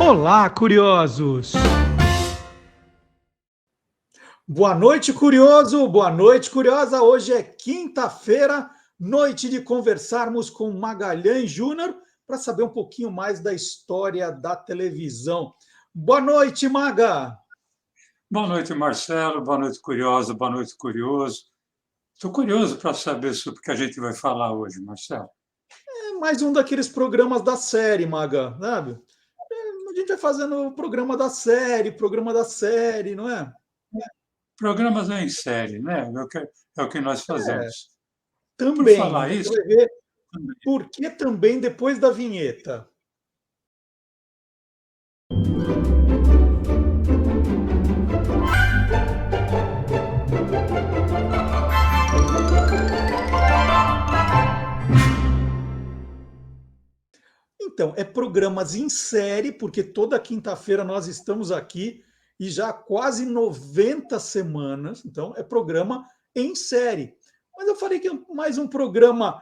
Olá, curiosos! Boa noite, curioso! Boa noite, curiosa! Hoje é quinta-feira, noite de conversarmos com Magalhães Júnior para saber um pouquinho mais da história da televisão. Boa noite, Maga! Boa noite, Marcelo. Boa noite, curiosa. Boa noite, curioso. Estou curioso para saber sobre o que a gente vai falar hoje, Marcelo. É mais um daqueles programas da série, Maga, sabe? A gente vai fazendo o programa da série, não é? Programas em série, né? É o que nós É, fazemos. Por também. falar Você isso, vai ver por que também depois da vinheta. Então, é programas em série, porque toda quinta-feira nós estamos aqui e já há quase 90 semanas, então é programa em série. Mas eu falei que é mais um programa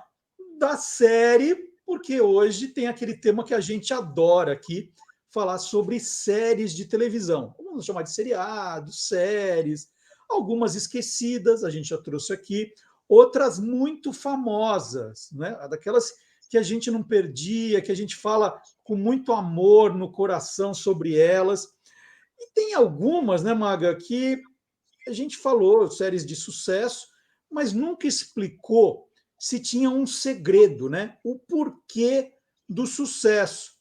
da série, porque hoje tem aquele tema que a gente adora aqui, falar sobre séries de televisão. Vamos chamar de seriados, séries, algumas esquecidas, a gente já trouxe aqui, outras muito famosas, né? Daquelas que a gente não perdia, que a gente fala com muito amor no coração sobre elas. E tem algumas, né, Maga, que a gente falou, séries de sucesso, mas nunca explicou se tinha um segredo, né? O porquê do sucesso.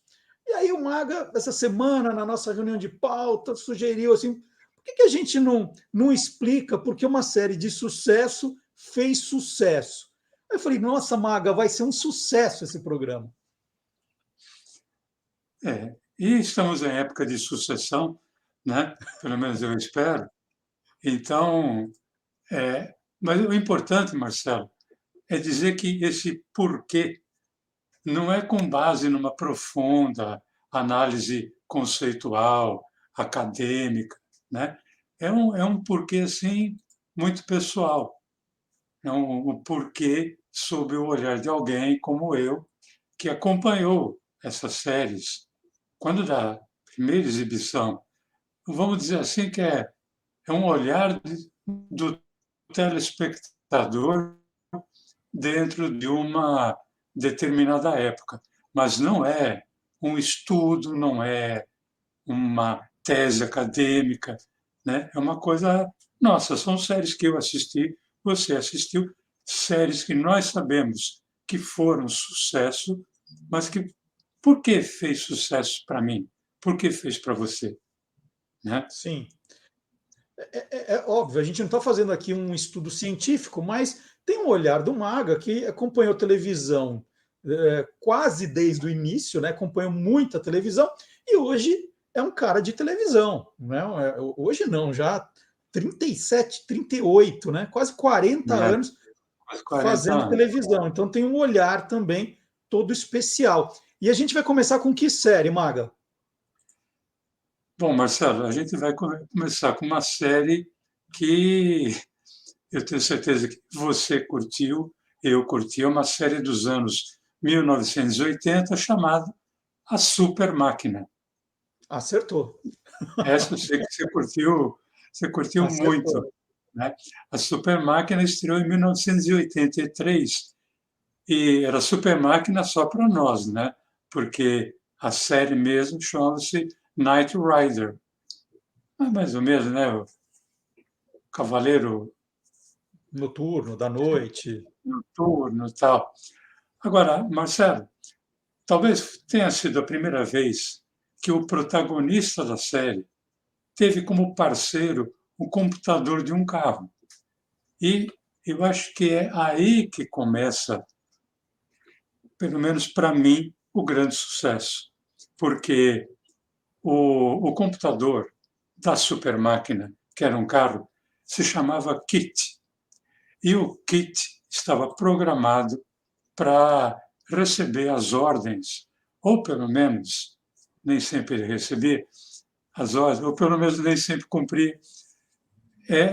E aí o Maga, essa semana, na nossa reunião de pauta, sugeriu assim, por que a gente não explica por que uma série de sucesso fez sucesso? Aí eu falei, nossa, Maga, vai ser um sucesso esse programa. e estamos em época de sucessão, né? Pelo menos eu espero. Então, mas o importante, Marcelo, é dizer que esse porquê não é com base numa profunda análise conceitual, acadêmica, né? É um porquê, assim, muito pessoal. É um porquê sob o olhar de alguém como eu, que acompanhou essas séries. Quando da primeira exibição, vamos dizer assim que é um olhar do telespectador dentro de uma determinada época, mas não é um estudo, não é uma tese acadêmica, né? É uma coisa nossa, são séries que eu assisti, você assistiu, séries que nós sabemos que foram sucesso, mas que por que fez sucesso para mim? Por que fez para você, né? Sim. É óbvio, a gente não está fazendo aqui um estudo científico, mas tem um olhar do Maga que acompanhou televisão quase desde o início, né? Acompanhou muita televisão e hoje é um cara de televisão, né? Hoje não, já 37, 38, né? Quase 40 É, anos quase 40 fazendo anos. televisão. Então tem um olhar também todo especial. E a gente vai começar com que série, Maga? Bom, Marcelo, a gente vai começar com uma série que eu tenho certeza que você curtiu, eu curti, é uma série dos anos 1980 chamada A Super Máquina. Acertou. Essa eu sei que você curtiu muito, Acertou. né? A Super Máquina estreou em 1983 e era Super Máquina só para nós, né? Porque a série mesmo chama-se Knight Rider. É mais ou menos, né? O Cavaleiro Noturno, da noite. Noturno e tal. Agora, Marcelo, talvez tenha sido a primeira vez que o protagonista da série teve como parceiro o computador de um carro. E eu acho que é aí que começa, pelo menos para mim, o grande sucesso. Porque o computador da super máquina, que era um carro, se chamava KIT. E o KIT estava programado para receber as ordens, ou pelo menos, nem sempre ele recebia as ordens, ou pelo menos nem sempre cumpria,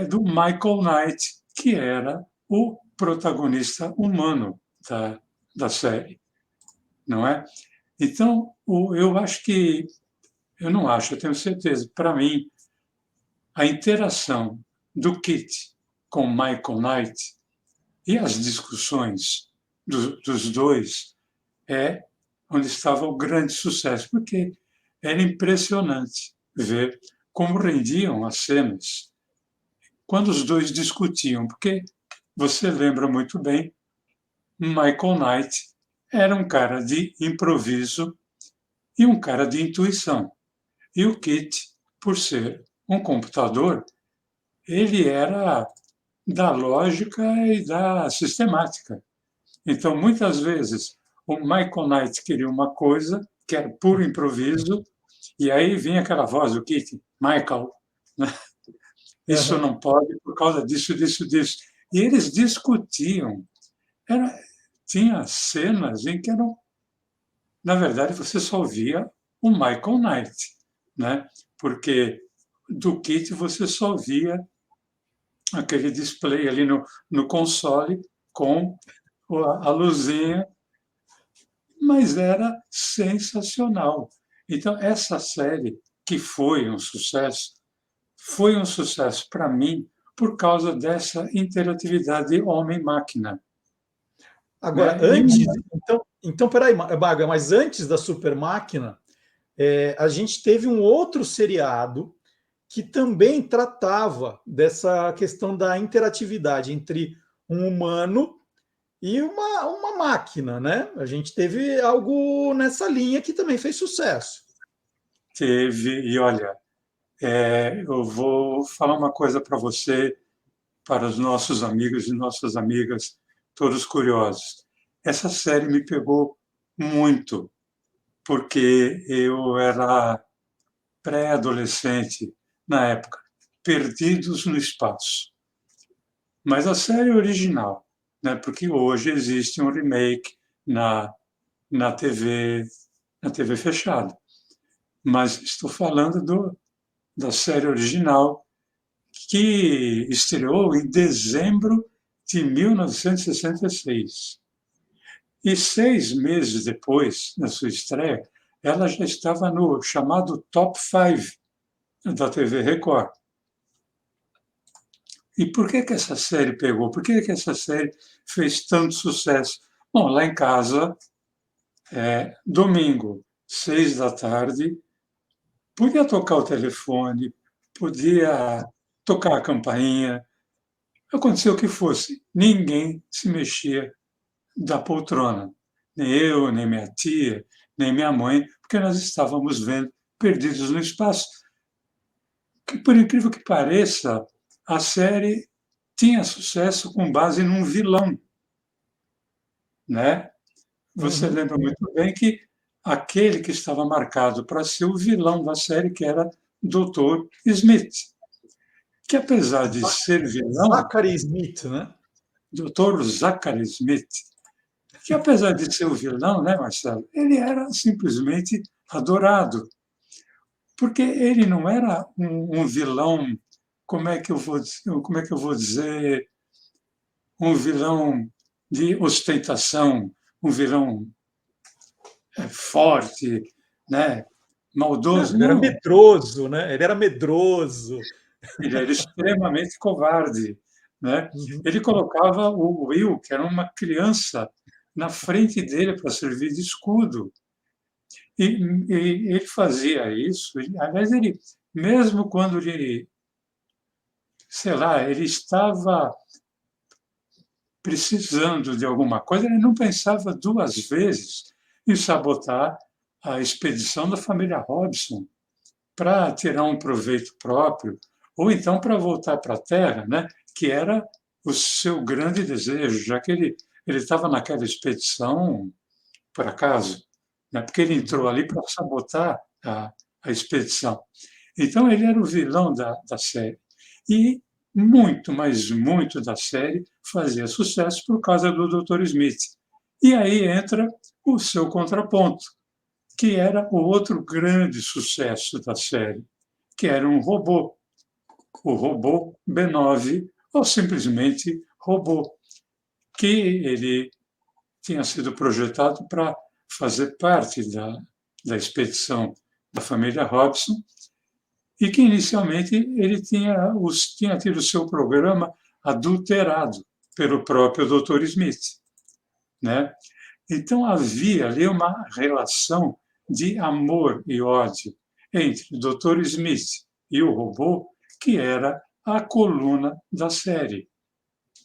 do Michael Knight, que era o protagonista humano da série, não é? Então, eu acho que eu não acho, eu tenho certeza. Para mim, a interação do Kit com Michael Knight e as discussões dos dois é onde estava o grande sucesso, porque era impressionante ver como rendiam as cenas quando os dois discutiam, porque você lembra muito bem, Michael Knight era um cara de improviso e um cara de intuição. E o Kit, por ser um computador, ele era da lógica e da sistemática. Então, muitas vezes, o Michael Knight queria uma coisa que era puro improviso, e aí vinha aquela voz do Kit, Michael, né? Isso Aham. não pode por causa disso, disso, disso. E eles discutiam. Era, tinha cenas em que eram, na verdade, você só via o Michael Knight, né? Porque do Kit você só via aquele display ali no console com a luzinha, mas era sensacional. Então, essa série, que foi um sucesso para mim por causa dessa interatividade homem-máquina. Agora, Né? antes, então peraí, Baga, mas antes da Super Máquina, a gente teve um outro seriado que também tratava dessa questão da interatividade entre um humano e uma máquina, né? A gente teve algo nessa linha que também fez sucesso. Teve, e olha, eu vou falar uma coisa para você, para os nossos amigos e nossas amigas, todos curiosos. Essa série me pegou muito, porque eu era pré-adolescente na época, Perdidos no Espaço. Mas a série original, né, porque hoje existe um remake na, na TV, na TV fechada. Mas estou falando da série original, que estreou em dezembro de 1966. E 6 meses depois da sua estreia, ela já estava no chamado Top 5 da TV Record. E por que essa série pegou? Por que essa série fez tanto sucesso? Bom, lá em casa, domingo, 6 da tarde, podia tocar o telefone, podia tocar a campainha, aconteceu o que fosse, ninguém se mexia da poltrona. Nem eu, nem minha tia, nem minha mãe, porque nós estávamos vendo Perdidos no Espaço. Que, por incrível que pareça, a série tinha sucesso com base num vilão, né? Você Uhum, lembra muito bem que aquele que estava marcado para ser o vilão da série, que era Dr. Smith, que apesar de ser vilão, Zachary Smith, né? Dr. Zachary Smith, que apesar de ser o vilão, né, Marcelo, ele era simplesmente adorado, porque ele não era um vilão, como é que eu vou dizer, um vilão de ostentação, um vilão forte, né, Não, maldoso, ele era não. medroso, né? Ele era medroso. Ele era extremamente covarde, né? Uhum. Ele colocava o Will, que era uma criança, na frente dele para servir de escudo. E, e ele fazia isso. Aliás, ele, mesmo quando ele, sei lá, ele estava precisando de alguma coisa, ele não pensava 2 vezes em sabotar a expedição da família Robson para tirar um proveito próprio, ou então para voltar para a Terra, né? Que era o seu grande desejo, já que ele estava naquela expedição por acaso, né? Porque ele entrou Uhum. ali para sabotar a expedição. Então, ele era o vilão da série. E muito, mas muito da série fazia sucesso por causa do Dr. Smith. E aí entra o seu contraponto, que era o outro grande sucesso da série, que era um robô, o robô B9, ou simplesmente robô, que ele tinha sido projetado para fazer parte da expedição da família Robson, e que inicialmente ele tinha tido o seu programa adulterado pelo próprio Dr. Smith, né? Então havia ali uma relação de amor e ódio entre o Dr. Smith e o robô, que era a coluna da série.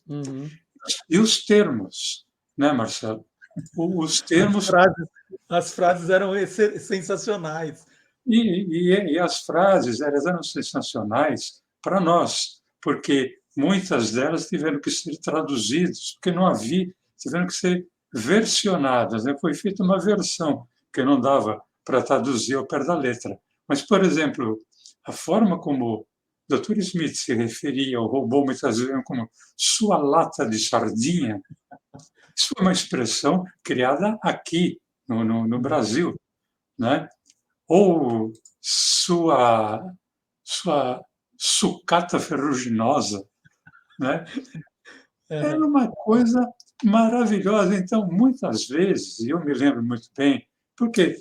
Uhum. E os termos, né, Marcelo? Os termos As frases eram sensacionais. e as frases eram sensacionais para nós, porque muitas delas tiveram que ser traduzidas, porque não havia, tiveram que ser versionadas, né? Foi feita uma versão, que não dava para traduzir ao pé da letra. Mas, por exemplo, a forma como o Dr. Smith se referia ao robô muitas vezes como sua lata de sardinha, isso foi uma expressão criada aqui, no Brasil, né? Ou sua sucata ferruginosa, né? Era Uhum. uma coisa maravilhosa. Então, muitas vezes, e eu me lembro muito bem, porque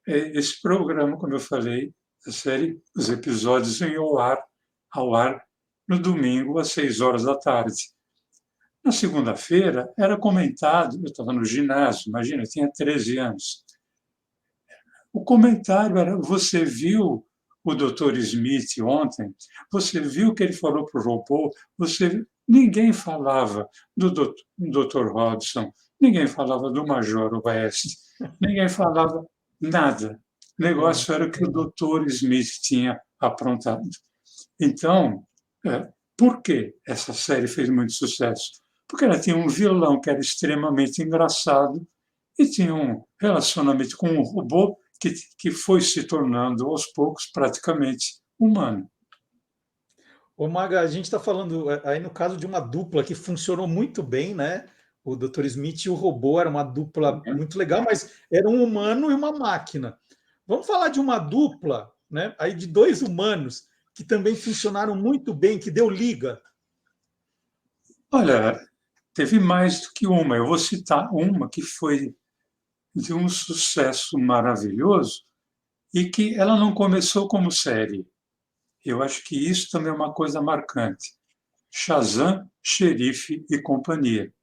esse programa, como eu falei, a série, os episódios iam ao ar no domingo, às 6 horas da tarde. Na segunda-feira, era comentado, eu estava no ginásio, imagina, eu tinha 13 anos. O comentário era: você viu o Dr. Smith ontem? Você viu que ele falou para o robô? Ninguém falava do Dr. Robson, ninguém falava do Major Oeste, ninguém falava nada. O Uhum. negócio era o que o Dr. Smith tinha aprontado. Então, por que essa série fez muito sucesso? Porque ela tinha um vilão que era extremamente engraçado e tinha um relacionamento com um robô que foi se tornando, aos poucos, praticamente humano. Ô, Maga, a gente está falando aí no caso de uma dupla que funcionou muito bem, né? O Dr. Smith e o robô era uma dupla muito legal, mas era um humano e uma máquina. Vamos falar de uma dupla, né? Aí de dois humanos que também funcionaram muito bem, que deu liga. Olha, teve mais do que uma. Eu vou citar uma que foi de um sucesso maravilhoso e que ela não começou como série. Eu acho que isso também é uma coisa marcante. Shazam, Xerife e Companhia.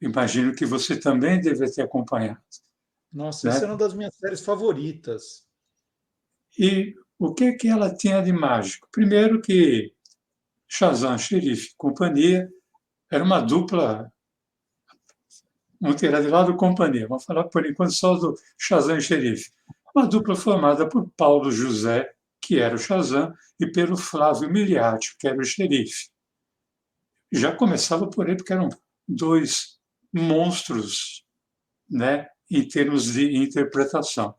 Imagino que você também deve ter acompanhado, Nossa, essa né? era uma das minhas séries favoritas. E o que ela tinha de mágico? Primeiro que Shazam, Xerife e Companhia era uma dupla, não terá de lado companhia, vamos falar por enquanto só do Shazam e Xerife. Uma dupla formada por Paulo José, que era o Shazam, e pelo Flávio Miliati, que era o Xerife. Já começava por aí, porque eram dois monstros, né, em termos de interpretação.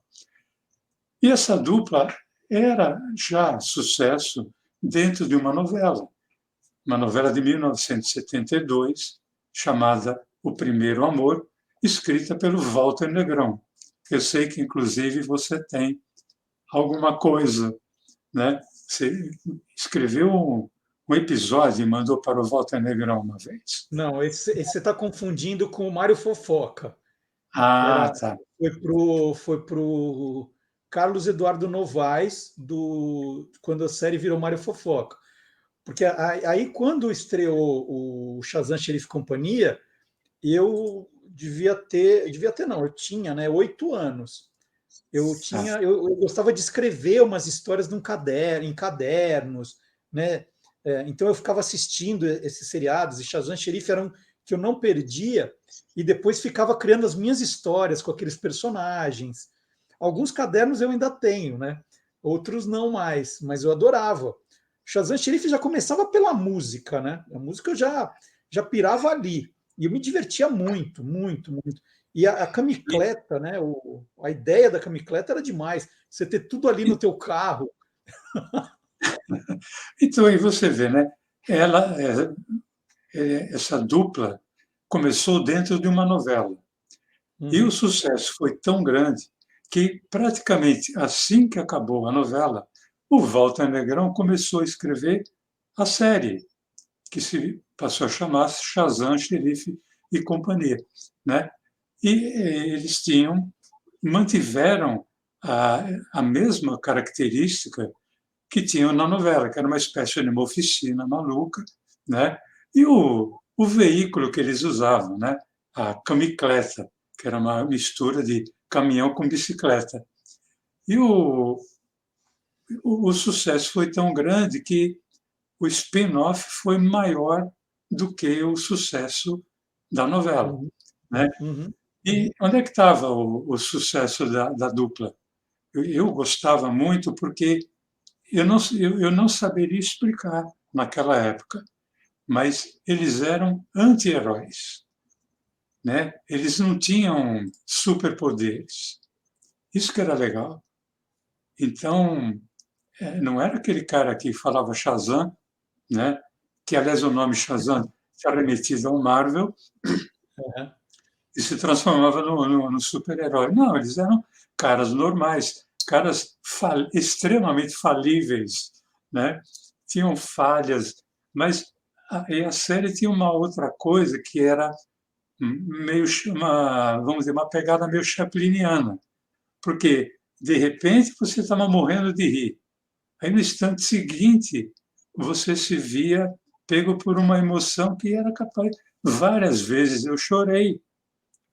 E essa dupla era já sucesso dentro de uma novela de 1972, chamada O Primeiro Amor, escrita pelo Walter Negrão. Eu sei que, inclusive, você tem alguma coisa, né? Você escreveu um episódio e mandou para o Walter Negrão uma vez. Não, esse você está confundindo com o Mário Fofoca. Ah, Era, tá. foi pro Carlos Eduardo Novaes, quando a série virou Mário Fofoca. Porque aí, quando estreou o Shazam Xerife e Companhia, eu devia ter não, eu tinha, né, 8 anos. Ah, Eu gostava de escrever umas histórias num caderno, em cadernos, né? Então eu ficava assistindo esses seriados, e Shazam Xerife era um que eu não perdia, e depois ficava criando as minhas histórias com aqueles personagens. Alguns cadernos eu ainda tenho, né? Outros não mais, mas eu adorava. Shazam Xerife já começava pela música, né? A música eu já pirava ali. E eu me divertia muito, muito, muito. E a camicleta, né? A ideia da camicleta era demais. Você ter tudo ali no teu carro. então, aí você vê, né? Ela, essa dupla começou dentro de uma novela. E o Uhum. sucesso foi tão grande que, praticamente assim que acabou a novela, o Walter Negrão começou a escrever a série, que se passou a chamar Shazam, Xerife e Companhia, né? E eles mantiveram a, a mesma característica que tinham na novela, que era uma espécie de uma oficina maluca, né? E o veículo que eles usavam, né? A camicleta, que era uma mistura de caminhão com bicicleta. E o sucesso foi tão grande que o spin-off foi maior do que o sucesso da novela, Uhum, né? uhum, E onde é que estava o sucesso da dupla? Eu gostava muito porque eu não saberia explicar naquela época, mas eles eram anti-heróis, né? Eles não tinham superpoderes. Isso que era legal. Então, não era aquele cara que falava Shazam, né? Que, aliás, o nome Shazam está remetido ao Marvel uhum. e se transformava no super-herói. Não, eles eram caras normais, caras extremamente falíveis, né? Tinham falhas, mas a série tinha uma outra coisa que era meio uma, vamos dizer, uma pegada meio chapliniana, porque de repente você estava morrendo de rir, aí no instante seguinte você se via pego por uma emoção que era capaz. Várias vezes eu chorei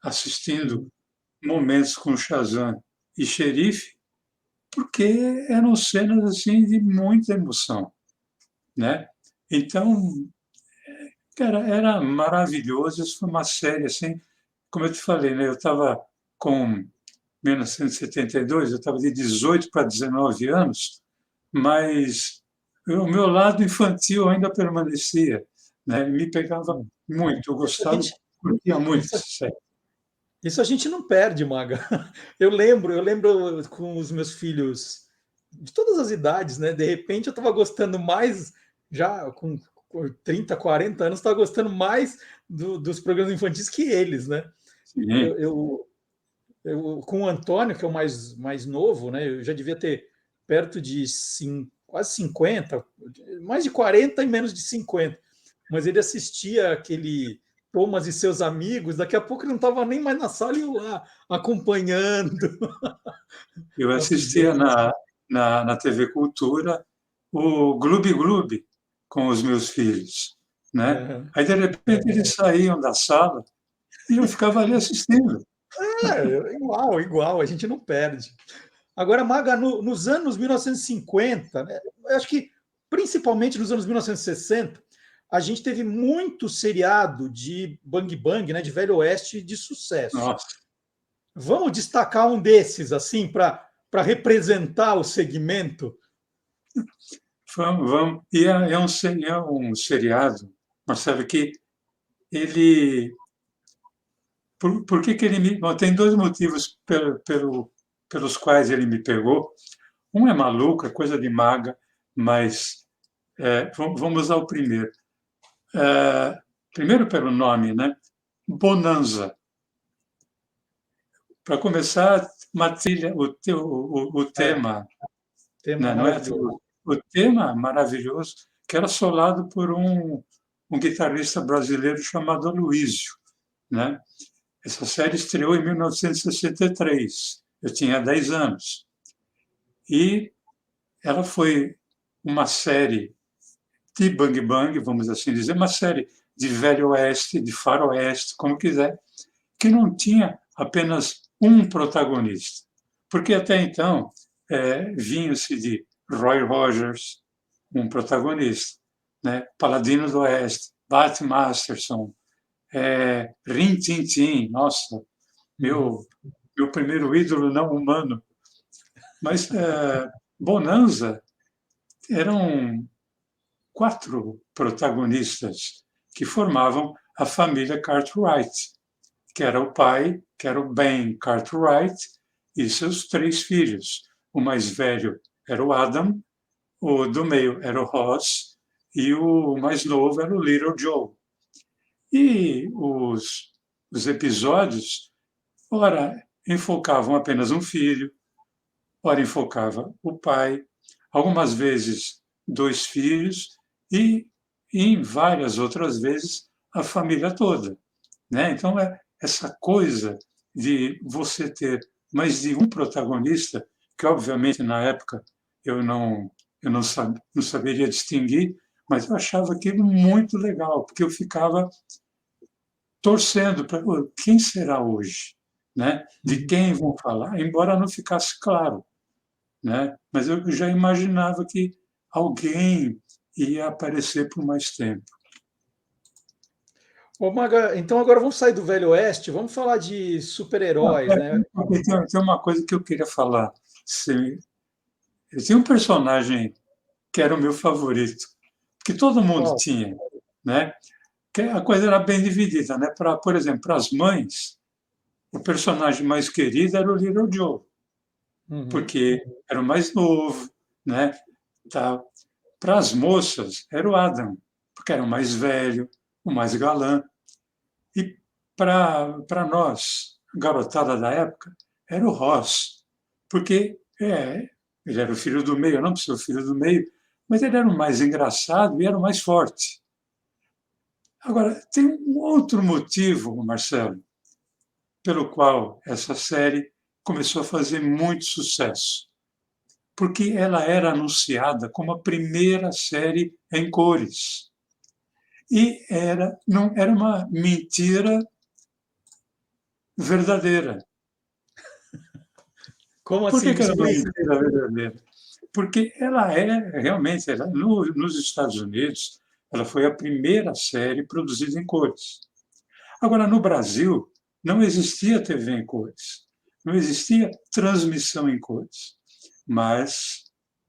assistindo Uhum. momentos com Shazam e Xerife, porque eram cenas assim de muita emoção, né? Então, cara, era maravilhoso. Isso foi uma série assim, como eu te falei, né? Eu estava com 1972, eu estava de 18 para 19 anos, mas o meu lado infantil ainda permanecia, né? Me pegava muito, eu Isso a gostava, gente, curtia muito isso, essa série. isso a gente não perde, Maga. Eu lembro com os meus filhos de todas as idades, né? De repente eu estava gostando mais, já com 30, 40 anos, estava gostando mais dos programas infantis que eles, né? Sim, Eu, eu, com o Antônio, que é o mais novo, né? Eu já devia ter perto de quase 50, mais de 40 e menos de 50. Mas ele assistia aquele Thomas e seus amigos, daqui a pouco ele não estava nem mais na sala e eu lá acompanhando eu as assistia ideias. na TV Cultura o Gloob Gloob com os meus filhos, né? Uhum. Aí, de repente, eles saíam da sala e eu ficava ali assistindo. Igual, igual, a gente não perde. Agora, Maga, nos anos 1950, né, eu acho que principalmente nos anos 1960, a gente teve muito seriado de Bang Bang, né, de Velho Oeste de sucesso. Nossa, Vamos destacar um desses, assim, para representar o segmento? vamos. E é um seriado, Marcelo, que ele. Por que, que ele me. Bom, tem dois motivos pelos quais ele me pegou. Um é maluco, é coisa de maga, mas vamos usar o primeiro. Primeiro pelo nome, né? Bonanza. Para começar, uma trilha, o É, tema, tema né? Não é maravilhoso. o tema maravilhoso, que era solado por um guitarrista brasileiro chamado Aloysio, né? Essa série estreou em 1963. Eu tinha 10 anos. E ela foi uma série de Bang Bang, vamos assim dizer, uma série de Velho Oeste, de Faroeste, como quiser, que não tinha apenas um protagonista. Porque até então vinha-se de Roy Rogers, um protagonista, né? Paladino do Oeste, Bat Masterson, Rin Tin Tin, nossa, Uhum. meu, meu primeiro ídolo não humano. Mas Bonanza eram quatro protagonistas que formavam a família Cartwright, que era o pai, que era o Ben Cartwright, e seus três filhos. O mais velho era o Adam, o do meio era o Ross e o mais novo era o Little Joe. E os episódios, ora, enfocavam apenas um filho, ora, enfocava o pai, algumas vezes dois filhos e, em várias outras vezes, a família toda. Né? Então, essa coisa de você ter mais de um protagonista que obviamente na época eu não saberia distinguir, mas eu achava aquilo muito legal, porque eu ficava torcendo para quem será hoje, né? De quem vão falar, embora não ficasse claro, né? Mas eu já imaginava que alguém ia aparecer por mais tempo. Ô, Maga, então agora vamos sair do Velho Oeste, vamos falar de super-heróis, né? Tem uma coisa que eu queria falar. Eu tinha um personagem que era o meu favorito, que todo mundo Qual? tinha, né? Que a coisa era bem dividida, né? Por exemplo, para as mães, o personagem mais querido era o Little Joe, Uhum. porque era o mais novo, né? Tal. Para as moças, era o Adam, porque era o mais velho, o mais galã. E para nós, garotada da época, era o Ross, porque ele era o filho do meio, eu não sou o filho do meio, mas ele era o mais engraçado e era o mais forte. Agora, tem um outro motivo, Marcelo, pelo qual essa série começou a fazer muito sucesso. Porque ela era anunciada como a primeira série em cores. E não, era uma mentira verdadeira. Como Por assim? que Me era uma explica. mentira verdadeira? Porque ela realmente, nos Estados Unidos, ela foi a primeira série produzida em cores. Agora, no Brasil, não existia TV em cores, não existia transmissão em cores, mas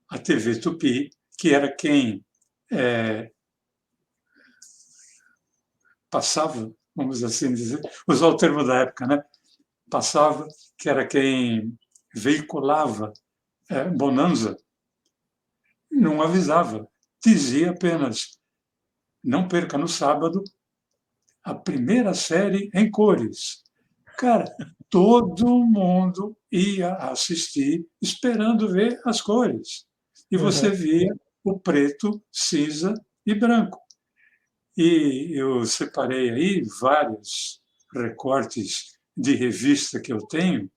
a TV Tupi, que era quem é, passava, vamos assim dizer, usar o termo da época, né? Passava, que era quem veiculava Bonanza, não avisava, dizia apenas: não perca no sábado a primeira série em cores. Cara, todo mundo ia assistir esperando ver as cores. E você Uhum. via o preto, cinza e branco. E eu separei aí vários recortes de revista que eu tenho,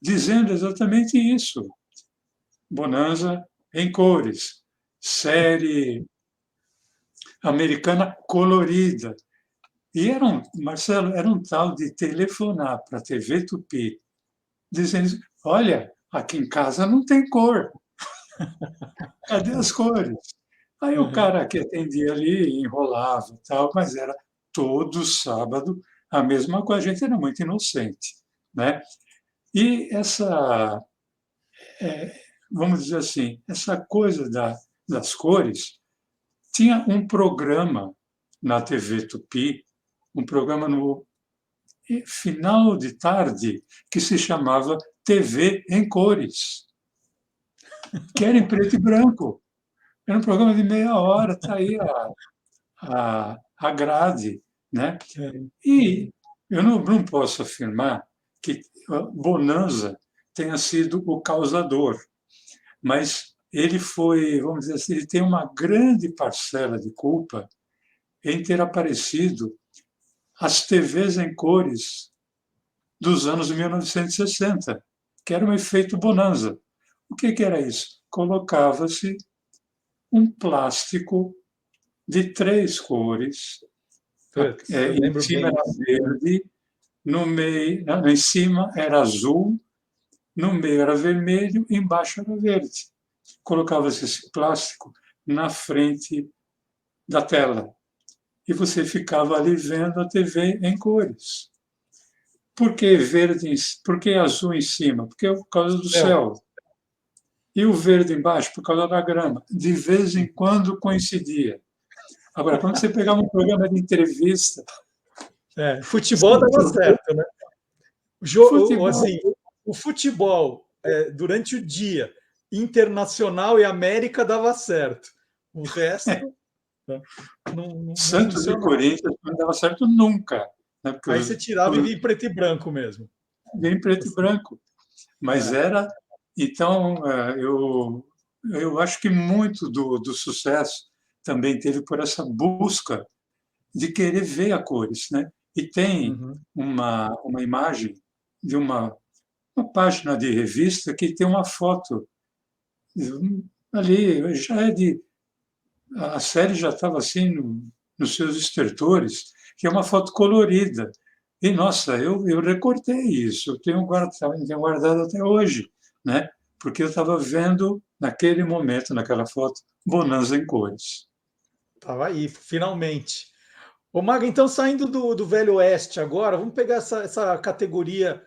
dizendo exatamente isso. Bonanza em cores, série americana colorida. E Marcelo, era um tal de telefonar para a TV Tupi, dizendo: olha, aqui em casa não tem cor, cadê as cores? Aí o Uhum. cara que atendia ali enrolava e tal, mas era todo sábado a mesma coisa. A gente era muito inocente, né? E vamos dizer assim, essa coisa das cores, tinha um programa na TV Tupi, um programa no final de tarde, que se chamava TV em Cores, que era em preto e branco. Era um programa de meia hora, está aí a grade. Né? É. E eu não posso afirmar que Bonanza tenha sido o causador, mas ele foi, vamos dizer assim, ele tem uma grande parcela de culpa em ter aparecido as TVs em cores dos anos 1960, que era um efeito bonanza. O que era isso? Colocava-se um plástico de três cores, Putz, eu em lembro cima bem era disso. verde, no meio, em cima era azul, no meio era vermelho, embaixo era verde. Colocava-se esse plástico na frente da tela e você ficava ali vendo a TV em cores. Por que verde? Por que azul em cima? Porque é por causa do Céu. céu. E o verde embaixo, por causa da grama. De vez em quando coincidia. Agora, quando você pegava um programa de entrevista, É, futebol dava certo, né? futebol, Assim, o futebol durante o dia, internacional e América dava certo. O resto, né, não Santos e funcionava. Corinthians não dava certo nunca, né? Porque Aí você tirava e via em preto e branco mesmo. vem preto e Assim, branco. Mas é. era. Então, eu acho que muito do sucesso também teve por essa busca de querer ver a cores. Né? E tem Uhum. uma imagem de uma uma página de revista que tem uma foto ali, já é de. A série já estava assim nos seus estertores, que é uma foto colorida. E, nossa, eu recortei isso, tenho guardado até hoje, né? Porque eu estava vendo, naquele momento, naquela foto, Bonanza em cores. Tava aí, finalmente. Ô, Maga, então saindo do Velho Oeste agora, vamos pegar essa categoria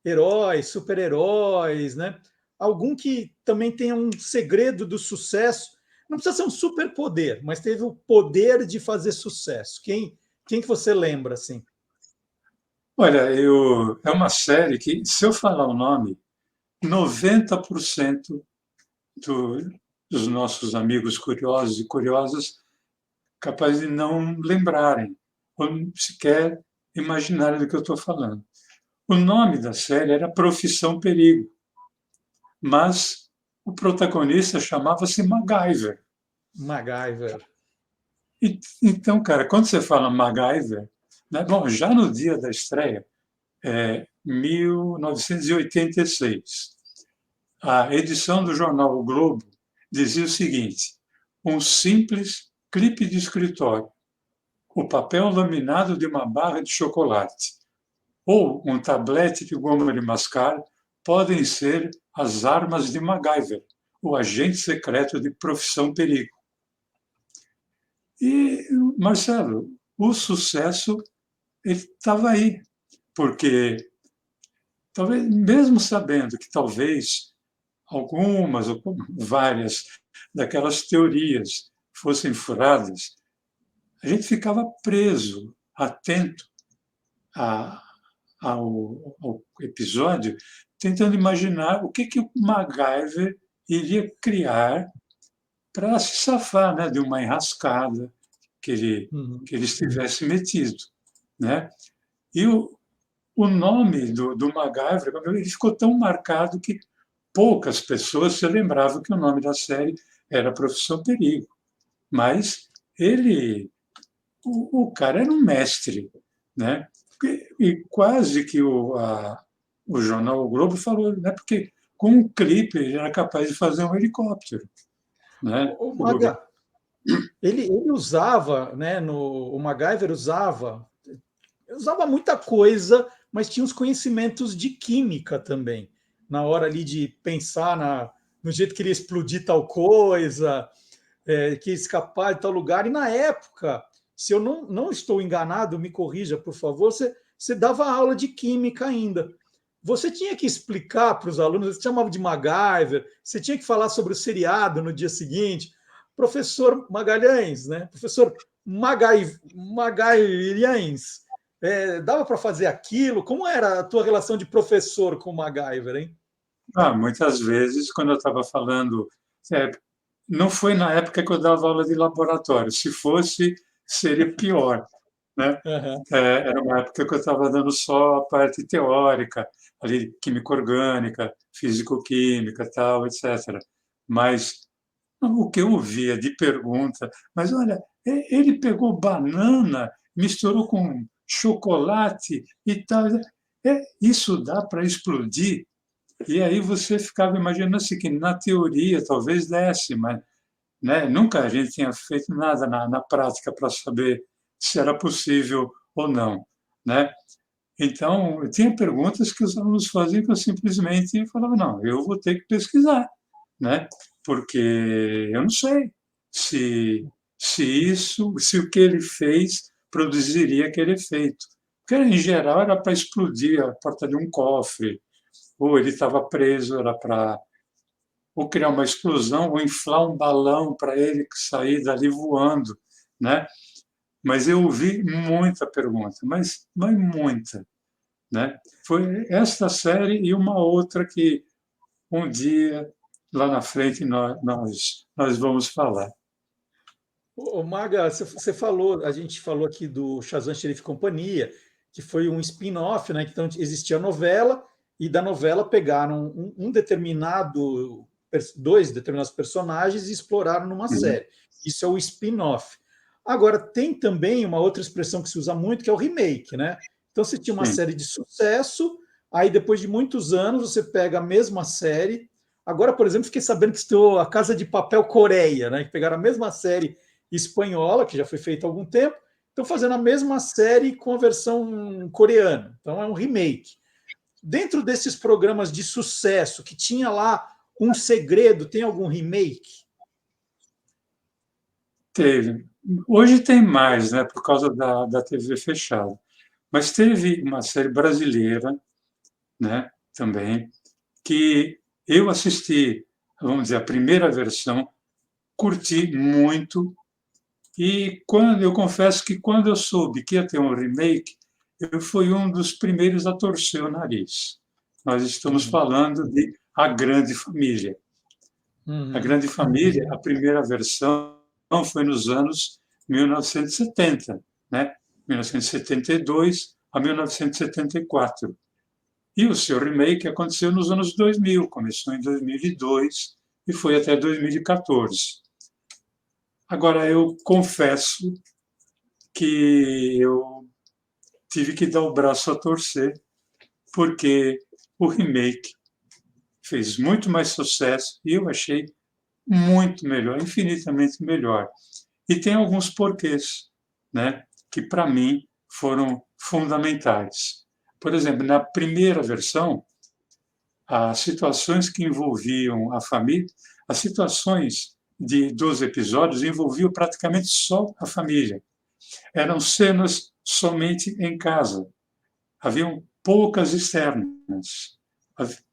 heróis, super-heróis, né? Algum que também tenha um segredo do sucesso. Não precisa ser um superpoder, mas teve o poder de fazer sucesso. Quem que você lembra, assim? Olha, é uma série que, se eu falar o nome, 90% do, dos nossos amigos curiosos e curiosas capazes de não lembrarem, ou sequer imaginarem do que eu estou falando. O nome da série era Profissão Perigo, mas o protagonista chamava-se MacGyver. MacGyver. E, então, cara, quando você fala MacGyver, né, bom, já no dia da estreia, 1986, a edição do jornal O Globo dizia o seguinte: um simples clipe de escritório, o papel laminado de uma barra de chocolate ou um tablete de goma de mascar podem ser as armas de MacGyver, o agente secreto de Profissão Perigo. E, Marcelo, o sucesso estava aí, porque talvez, mesmo sabendo que talvez algumas ou várias daquelas teorias fossem furadas, a gente ficava preso, atento a, ao episódio, tentando imaginar o que o MacGyver iria criar para se safar, né, de uma enrascada Uhum. que ele estivesse metido, né? E o nome do MacGyver ele ficou tão marcado que poucas pessoas se lembravam que o nome da série era Profissão Perigo. Mas ele, o cara era um mestre, né? E quase que o jornal O Globo falou, né? Porque com um clipe ele era capaz de fazer um helicóptero, né? O Maga, ele usava, né? O MacGyver usava muita coisa, mas tinha os conhecimentos de química também. Na hora ali de pensar no jeito que ele ia explodir tal coisa, que ia escapar de tal lugar. E na época, se eu não estou enganado, me corrija, por favor, você dava aula de química ainda. Você tinha que explicar para os alunos, você chamava de MacGyver, você tinha que falar sobre o seriado no dia seguinte. Professor Magalhães, né? Professor Magalhães, dava para fazer aquilo? Como era a tua relação de professor com o MacGyver, hein? Muitas vezes, quando eu estava falando, é, não foi na época que eu dava aula de laboratório. Se fosse, seria pior, né? Uhum. Era uma época que eu estava dando só a parte teórica, ali, química orgânica, físico-química, tal, etc. Mas o que eu ouvia de pergunta, mas olha, ele pegou banana, misturou com chocolate e tal. Isso dá para explodir? E aí você ficava imaginando assim, que na teoria talvez desse, mas né, nunca a gente tinha feito nada na prática para saber se era possível ou não. Né? Então, tinha perguntas que os alunos faziam que eu simplesmente falava, não, eu vou ter que pesquisar, né? Porque eu não sei se o que ele fez produziria aquele efeito. Porque, em geral, era para explodir a porta de um cofre, ou ele estava preso, era para ou criar uma explosão, ou inflar um balão para ele sair dali voando, né? Mas eu ouvi muita pergunta, mas muita, né? Foi esta série e uma outra que um dia lá na frente nós vamos falar. Ô, Maga, você falou, a gente falou aqui do Shazam Xerife e Companhia, que foi um spin-off, né? Então existia a novela, e da novela pegaram dois determinados personagens e exploraram numa Uhum. série. Isso é o spin-off. Agora, tem também uma outra expressão que se usa muito, que é o remake, né? Então você tinha uma Sim, série de sucesso, Aí, depois de muitos anos, você pega a mesma série. Agora, por exemplo, fiquei sabendo que estou a Casa de Papel Coreia, né? Que pegaram a mesma série espanhola, que já foi feita há algum tempo, estão fazendo a mesma série com a versão coreana. Então, é um remake. Dentro desses programas de sucesso, que tinha lá um segredo, tem algum remake? Teve. Hoje tem mais, né, por causa da TV fechada. Mas teve uma série brasileira, né, também, que eu assisti, vamos dizer, a primeira versão, curti muito, e quando eu confesso que quando eu soube que ia ter um remake, eu fui um dos primeiros a torcer o nariz. Nós estamos Uhum. falando de A Grande Família. A Uhum. Grande Família, a primeira versão foi nos anos 1970, né? 1972 a 1974. E o seu remake aconteceu nos anos 2000, começou em 2002 e foi até 2014. Agora, eu confesso que eu tive que dar o braço a torcer, porque o remake fez muito mais sucesso e eu achei muito melhor, infinitamente melhor. E tem alguns porquês, né, que para mim foram fundamentais. Por exemplo, na primeira versão, as situações que envolviam a família, as situações dos episódios envolviam praticamente só a família. Eram cenas somente em casa. Haviam poucas externas.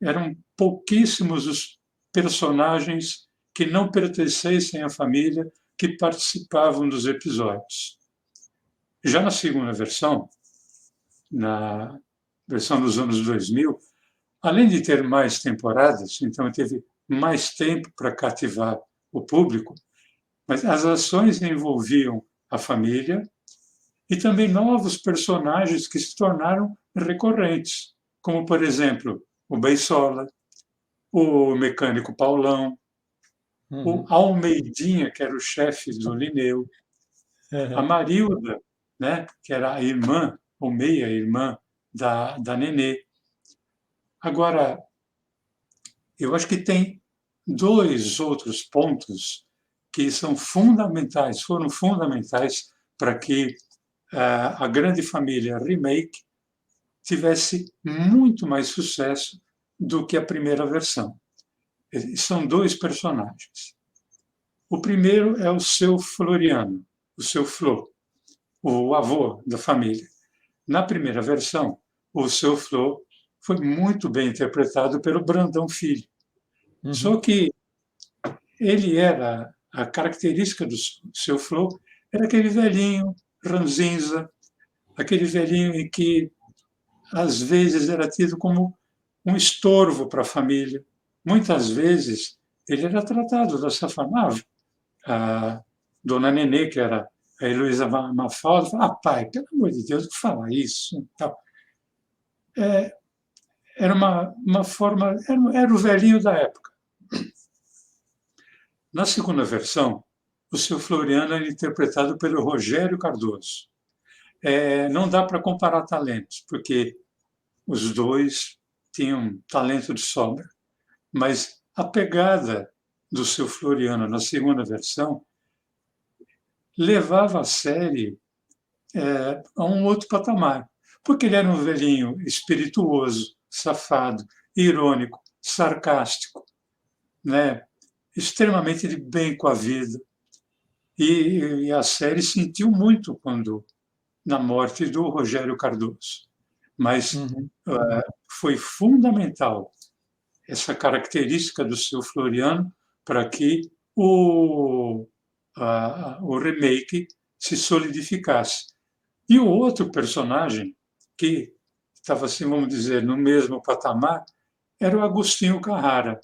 Eram pouquíssimos os personagens que não pertencessem à família que participavam dos episódios. Já na segunda versão, na versão dos anos 2000, além de ter mais temporadas, então teve mais tempo para cativar o público, mas as ações envolviam a família e também novos personagens que se tornaram recorrentes, como, por exemplo, o Beisola, o mecânico Paulão, o Uhum. Almeidinha, que era o chefe do Linneu, a Uhum. Marilda, né, que era a irmã, ou meia-irmã da Nenê. Agora, eu acho que tem dois outros pontos que são fundamentais, foram fundamentais para que a Grande Família Remake tivesse muito mais sucesso do que a primeira versão. São dois personagens. O primeiro é o seu Floriano, o seu Flo, o avô da família. Na primeira versão, o seu Flo foi muito bem interpretado pelo Brandão Filho. Só Uhum. que ele era, a característica do seu Flo era aquele velhinho ranzinza, aquele velhinho em que às vezes era tido como um estorvo para a família. Muitas vezes ele era tratado dessa forma. A dona Nenê, que era a Heloísa Mafalda, falava: pai, pelo amor de Deus, que fala isso? Então, era uma forma, era o velhinho da época. Na segunda versão, o seu Floriano era interpretado pelo Rogério Cardoso. Não dá para comparar talentos, porque os dois tinham talento de sobra, mas a pegada do seu Floriano na segunda versão levava a série a um outro patamar, porque ele era um velhinho espirituoso, safado, irônico, sarcástico, né? Extremamente de bem com a vida. E a série sentiu muito quando na morte do Rogério Cardoso, mas Uhum. foi fundamental essa característica do seu Floriano para que o remake se solidificasse. E o outro personagem que estava, assim, vamos dizer, no mesmo patamar, era o Agostinho Carrara,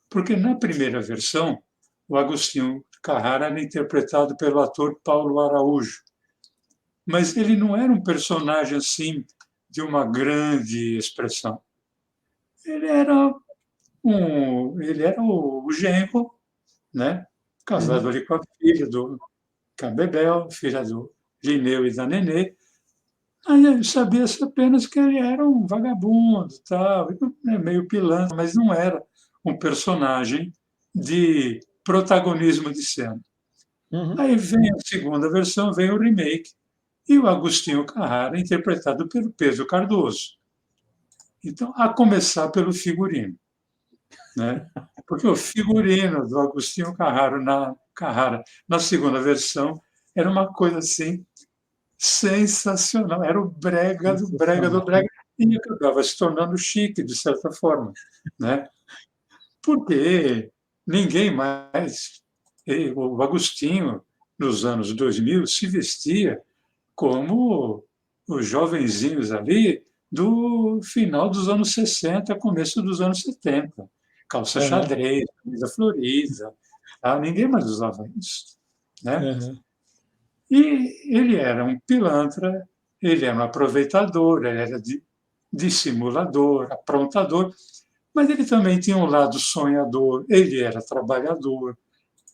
porque na primeira versão, o Agostinho Carrara era interpretado pelo ator Paulo Araújo, mas ele não era um personagem assim de uma grande expressão. Ele era ele era o genro, né? Casado Uhum. ali com a filha do Bebel, filha do Linneu e da Nenê. Aí sabia-se apenas que ele era um vagabundo, tal, meio pilantra, mas não era um personagem de protagonismo de cena. Uhum. Aí vem a segunda versão, vem o remake, e o Agostinho Carrara, interpretado pelo Pedro Cardoso. Então, a começar pelo figurino, né? Porque o figurino do Agostinho Carrara na segunda versão era uma coisa assim sensacional, era o brega do brega do Sensacional. brega e acabava se tornando chique de certa forma, né? Porque ninguém mais, o Agostinho nos anos 2000 se vestia como os jovenzinhos ali do final dos anos 60, começo dos anos 70. Calça Uhum. xadrez, camisa florida, tá? Ninguém mais usava isso, né? Uhum. E ele era um pilantra, ele era um aproveitador, ele era dissimulador, aprontador, mas ele também tinha um lado sonhador, ele era trabalhador,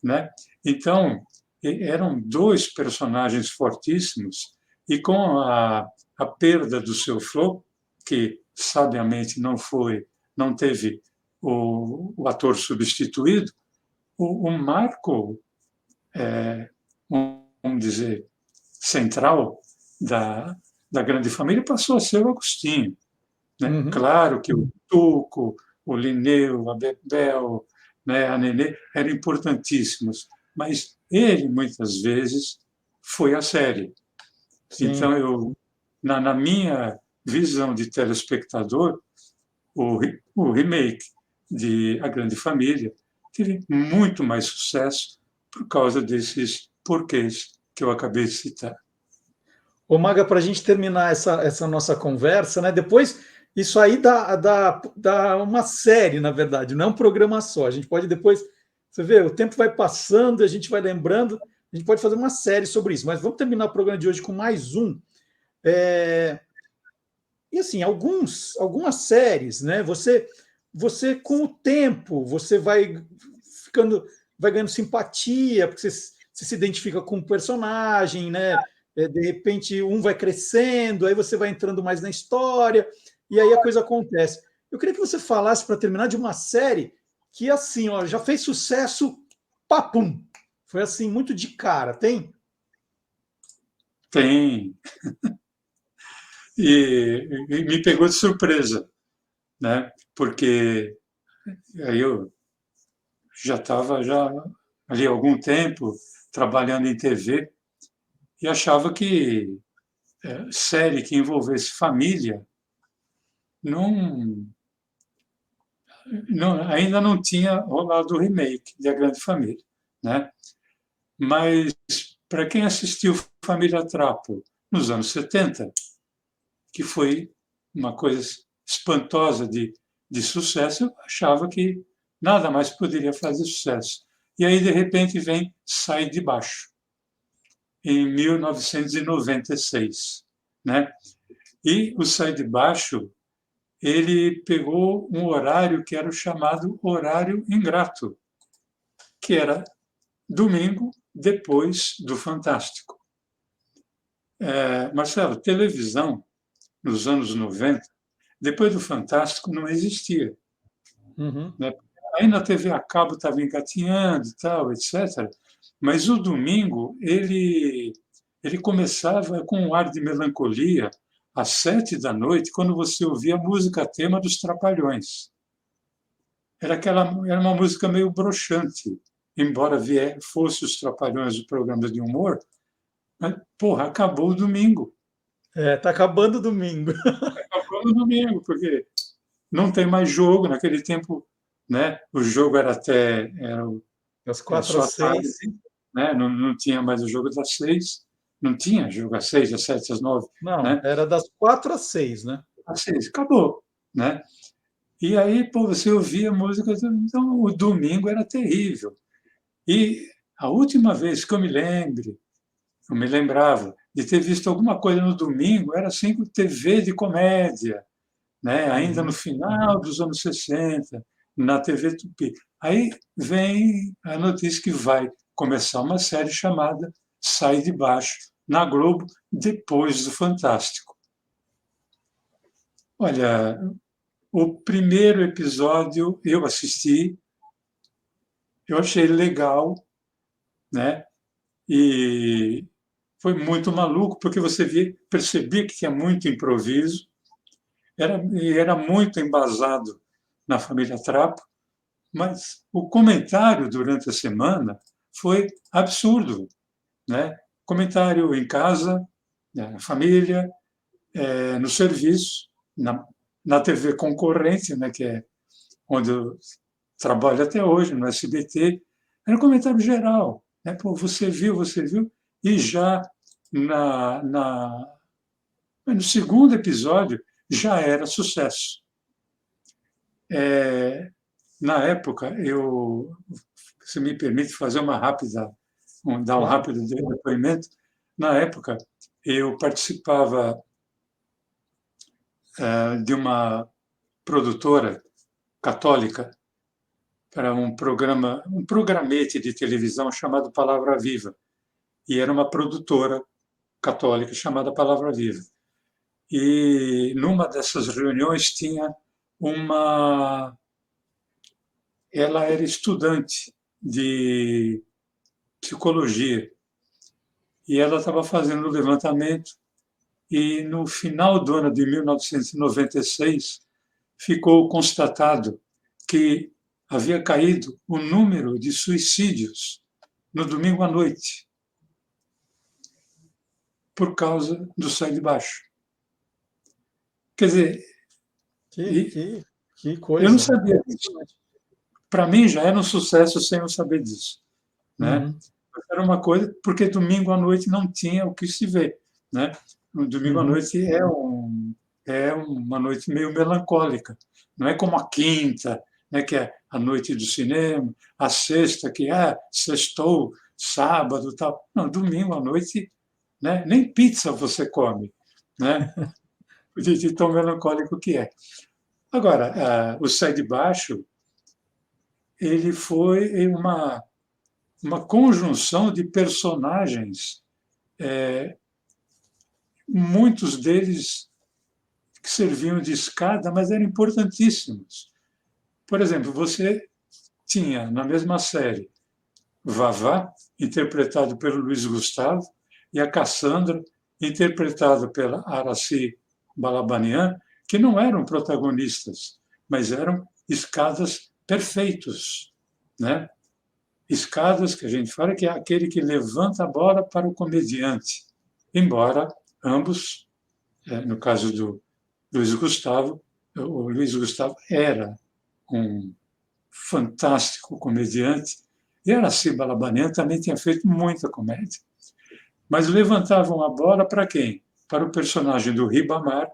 né? Então, eram dois personagens fortíssimos e com a perda do seu Flo, que sabiamente não teve o ator substituído, o Marco, vamos dizer, central da, da grande família passou a ser o Agostinho, né? Uhum. Claro que o Tuco, o Linneu, a Bebel, né, a Nenê eram importantíssimos, mas ele, muitas vezes, foi a série. Então, Sim. na minha visão de telespectador, o remake de A Grande Família teve muito mais sucesso por causa desses porquês que eu acabei de citar. Ô, Maga, para a gente terminar essa nossa conversa, né? Depois, isso aí dá uma série, na verdade, não é um programa só. A gente pode depois, você vê, o tempo vai passando, a gente vai lembrando, a gente pode fazer uma série sobre isso. Mas vamos terminar o programa de hoje com mais um. É, e assim, algumas séries, né? Você com o tempo, você ficando, vai ganhando simpatia, porque você se identifica com o personagem, né? De repente um vai crescendo, aí você vai entrando mais na história, e aí a coisa acontece. Eu queria que você falasse para terminar de uma série que assim, ó, já fez sucesso, papum. Foi assim, muito de cara, tem? Tem, e me pegou de surpresa, né? Porque aí eu já estava já ali há algum tempo trabalhando em TV e achava que série que envolvesse família não, ainda não tinha rolado o remake de A Grande Família, né? Mas para quem assistiu Família Trapo nos anos 70, que foi uma coisa espantosa de sucesso, eu achava que nada mais poderia fazer sucesso. E aí, de repente, vem Sai de Baixo, em 1996. Né? E o Sai de Baixo, ele pegou um horário que era o chamado horário ingrato, que era domingo depois do Fantástico. Marcelo, televisão nos anos 90, depois do Fantástico, não existia. Uhum. Né? Ainda a TV a cabo estava engatinhando e tal, etc. Mas o domingo, ele começava com um ar de melancolia às 7 da noite, quando você ouvia a música tema dos Trapalhões. Era uma música meio broxante, embora fosse os Trapalhões o programa de humor, mas, porra, acabou o domingo. Tá acabando o domingo. Acabou o domingo, porque não tem mais jogo. Naquele tempo, né, o jogo era Das 4 só às à tarde, 6. né, não tinha mais o jogo das 6, não tinha jogo às 6, às 7, às 9, Não, né? era das 4 às 6, né? Às 6, acabou, né? E aí, pô, você ouvia música, então o domingo era terrível. E a última vez que eu me lembrava de ter visto alguma coisa no domingo, era assim com TV de comédia, né? Ainda no Uhum. final dos anos 60, na TV Tupi. Aí vem a notícia que vai começar uma série chamada Sai de Baixo, na Globo, depois do Fantástico. Olha, o primeiro episódio eu assisti, eu achei legal, né? E foi muito maluco, porque percebia que tinha muito improviso, era muito embasado na família Trapo, mas o comentário durante a semana foi absurdo, né? Comentário em casa, na família, no serviço, na TV concorrente, né, que é onde eu trabalho até hoje, no SBT, era um comentário geral. Né? Pô, você viu, e já na, na, no segundo episódio já era sucesso. É, na época, se me permite fazer dar um Claro. rápido depoimento, na época eu participava de uma produtora católica para um programete de televisão chamado Palavra Viva. E era uma produtora católica chamada Palavra Viva. E numa dessas reuniões tinha uma. Ela era estudante de psicologia e ela estava fazendo o levantamento e no final do ano de 1996 ficou constatado que havia caído o número de suicídios no domingo à noite por causa do Sai de Baixo. Quer dizer, Que, e que, que eu não coisa, né? sabia disso. Para mim já era um sucesso sem eu saber disso, né? Uhum, Era uma coisa porque domingo à noite não tinha o que se ver, né? No domingo à uhum. noite é uma noite meio melancólica, não é como a quinta, né, que é a noite do cinema, a sexta que é sextou, sábado, tal. Não, domingo à noite, né, nem pizza você come, né? De tão melancólico que é. Agora, o Sai de Baixo, ele foi uma conjunção de personagens, muitos deles que serviam de escada, mas eram importantíssimos. Por exemplo, você tinha na mesma série Vavá, interpretado pelo Luiz Gustavo, e a Cassandra, interpretada pela Araci Balabanian, que não eram protagonistas, mas eram escadas perfeitos, né? Escadas que a gente fala que é aquele que levanta a bola para o comediante, embora ambos, no caso do Luiz Gustavo, o Luiz Gustavo era um fantástico comediante e a Araci Balabanian também tinha feito muita comédia. Mas levantavam a bola para quem? Para o personagem do Ribamar,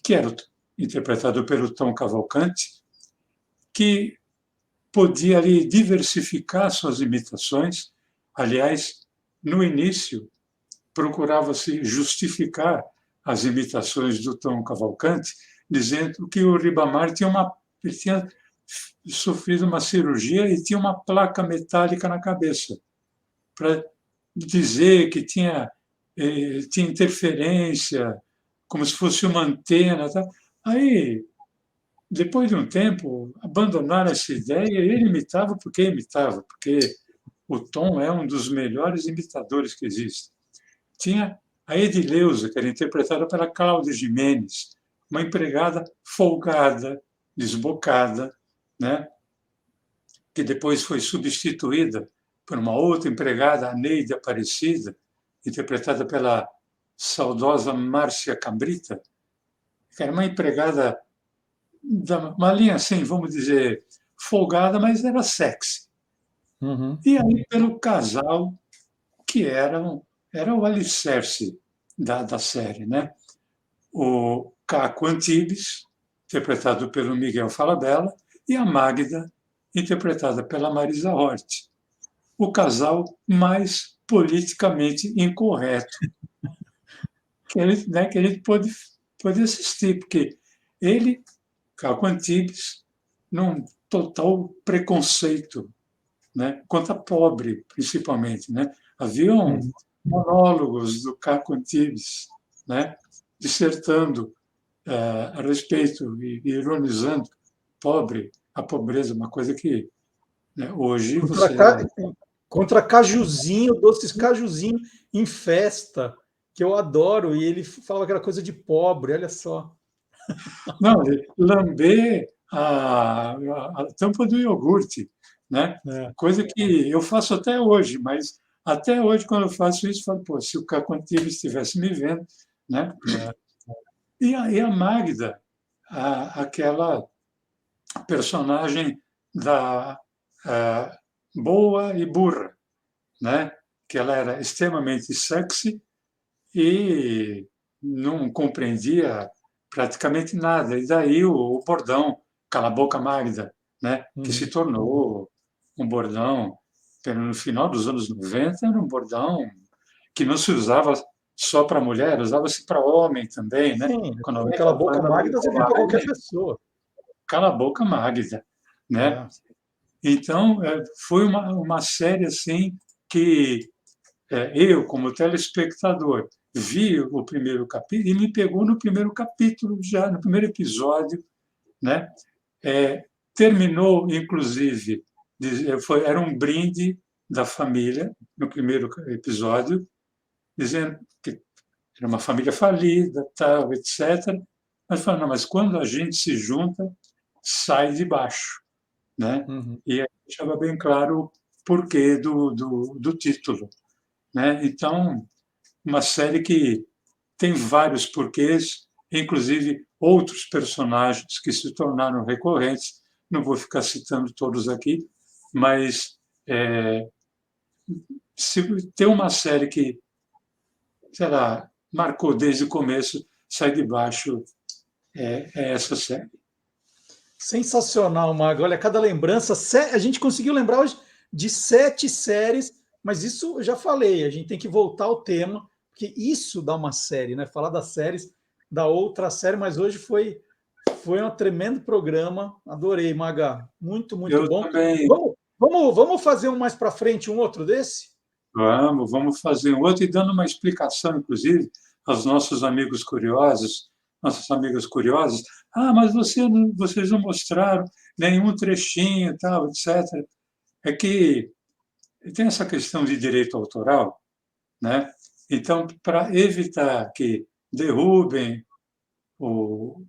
que era interpretado pelo Tom Cavalcante, que podia ali diversificar suas imitações. Aliás, no início, procurava-se justificar as imitações do Tom Cavalcante, dizendo que o Ribamar tinha sofrido uma cirurgia e tinha uma placa metálica na cabeça, para dizer que tinha interferência, como se fosse uma antena. Tá? Aí, depois de um tempo, abandonaram essa ideia e ele imitava, porque o Tom é um dos melhores imitadores que existe. Tinha a Edileuza, que era interpretada pela Cláudia Jimenez, uma empregada folgada, desbocada, né? Que depois foi substituída por uma outra empregada, a Neide Aparecida, interpretada pela saudosa Márcia Cambrita, que era uma empregada, uma linha assim, vamos dizer, folgada, mas era sexy. Uhum. E aí, pelo casal, que era o alicerce da série, né? O Caco Antibes, interpretado pelo Miguel Falabella, e a Magda, interpretada pela Marisa Hort. O casal mais politicamente incorreto que a gente pôde assistir, porque ele, Caco Antibes, num total preconceito, né, contra pobre, principalmente. Né? Haviam Uhum. monólogos do Caco Antibes, né, dissertando a respeito, e ironizando a pobreza, uma coisa que, né, hoje Contra, você... contra cajuzinho, doces cajuzinho em festa, que eu adoro, e ele falava que era coisa de pobre, olha só. Não, lamber a tampa do iogurte, né? É. Coisa que eu faço até hoje, mas até hoje, quando eu faço isso, eu falo, pô, se o Cacontibe estivesse me vendo, né? É. E a Magda, aquela personagem da boa e burra, né? Que ela era extremamente sexy e não compreendia praticamente nada. E daí o bordão, Cala a Boca Magda, né? Que se Uhum. tornou um bordão, no final dos anos 90, era um bordão que não se usava só para mulher, usava-se para homem também, né? Sim, Quando alguém aquela boca falava magda servia para qualquer pessoa. Cala a Boca Magda, né? É. Então, foi uma série assim que eu, como telespectador, vi o primeiro capítulo e me pegou no primeiro capítulo, já no primeiro episódio, né? Terminou, inclusive, era um brinde da família no primeiro episódio, dizendo que era uma família falida, tal, etc. Mas falando, não, mas quando a gente se junta, sai de baixo, né? Uhum. E aí deixava bem claro o porquê do título, né? Então, uma série que tem vários porquês, inclusive outros personagens que se tornaram recorrentes. Não vou ficar citando todos aqui, mas se tem uma série que, sei lá, marcou desde o começo, Sai de Baixo, é essa série. Sensacional, Mago. Olha, cada lembrança. A gente conseguiu lembrar hoje de 7 séries, mas isso eu já falei. A gente tem que voltar ao tema, porque isso dá uma série, né? Falar das séries da outra série, mas hoje foi um tremendo programa. Adorei, Maga. Muito, muito Eu bom. também. Vamos fazer um mais para frente, um outro desse? Vamos fazer um outro e dando uma explicação, inclusive, aos nossos amigos curiosos, nossas amigas curiosas. Ah, mas vocês não mostraram nenhum trechinho, tal, etc. É que tem essa questão de direito autoral, né? Então, para evitar que derrubem o,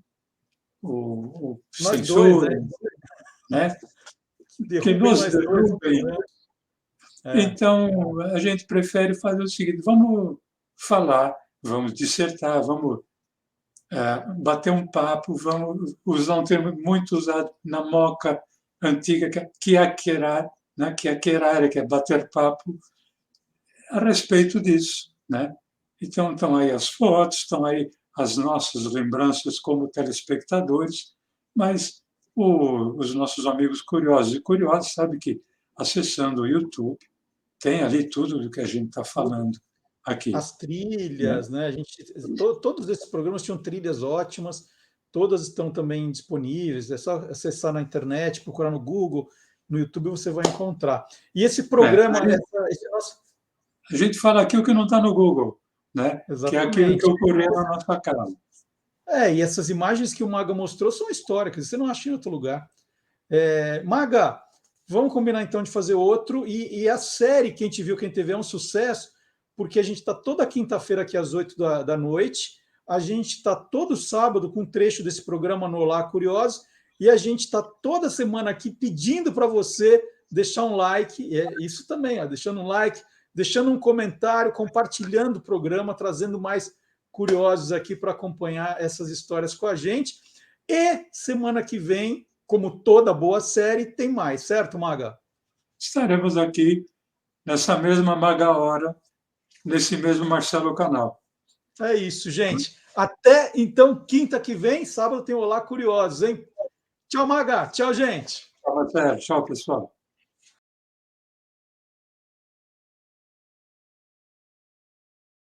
o Nós dois, né? censurem, né? Que Derrubem nos nós dois. derrubem. Né? É. Então, a gente prefere fazer o seguinte: vamos falar, vamos dissertar, vamos bater um papo, vamos usar um termo muito usado na moca antiga, que é aquerar, né? Que é querer, que é bater papo, a respeito disso, né? Então, estão aí as fotos, estão aí as nossas lembranças como telespectadores, mas os nossos amigos curiosos e curiosas sabem que, acessando o YouTube, tem ali tudo do que a gente está falando aqui, As né? trilhas, né? Todos esses programas tinham trilhas ótimas, todas estão também disponíveis. É só acessar na internet, procurar no Google, no YouTube você vai encontrar. E esse programa, esse nosso, A gente fala aqui o que não está no Google, né? Que é aquilo que exatamente. ocorreu na nossa casa. E essas imagens que o Maga mostrou são históricas, você não acha em outro lugar. Maga, vamos combinar então de fazer outro. E a série, quem te viu, quem teve, é um sucesso, porque a gente está toda quinta-feira aqui às 8 da noite, a gente está todo sábado com um trecho desse programa no Olá Curiosos, e a gente está toda semana aqui pedindo para você deixar um like, isso também, deixando um like, deixando um comentário, compartilhando o programa, trazendo mais curiosos aqui para acompanhar essas histórias com a gente. E semana que vem, como toda boa série, tem mais, certo, Maga? Estaremos aqui nessa mesma maga hora, nesse mesmo Marcelo Canal. É isso, gente. Até então, quinta que vem, sábado tem o Olá Curiosos, hein? Tchau, Maga. Tchau, gente. Tchau, Marcelo. Tchau, pessoal.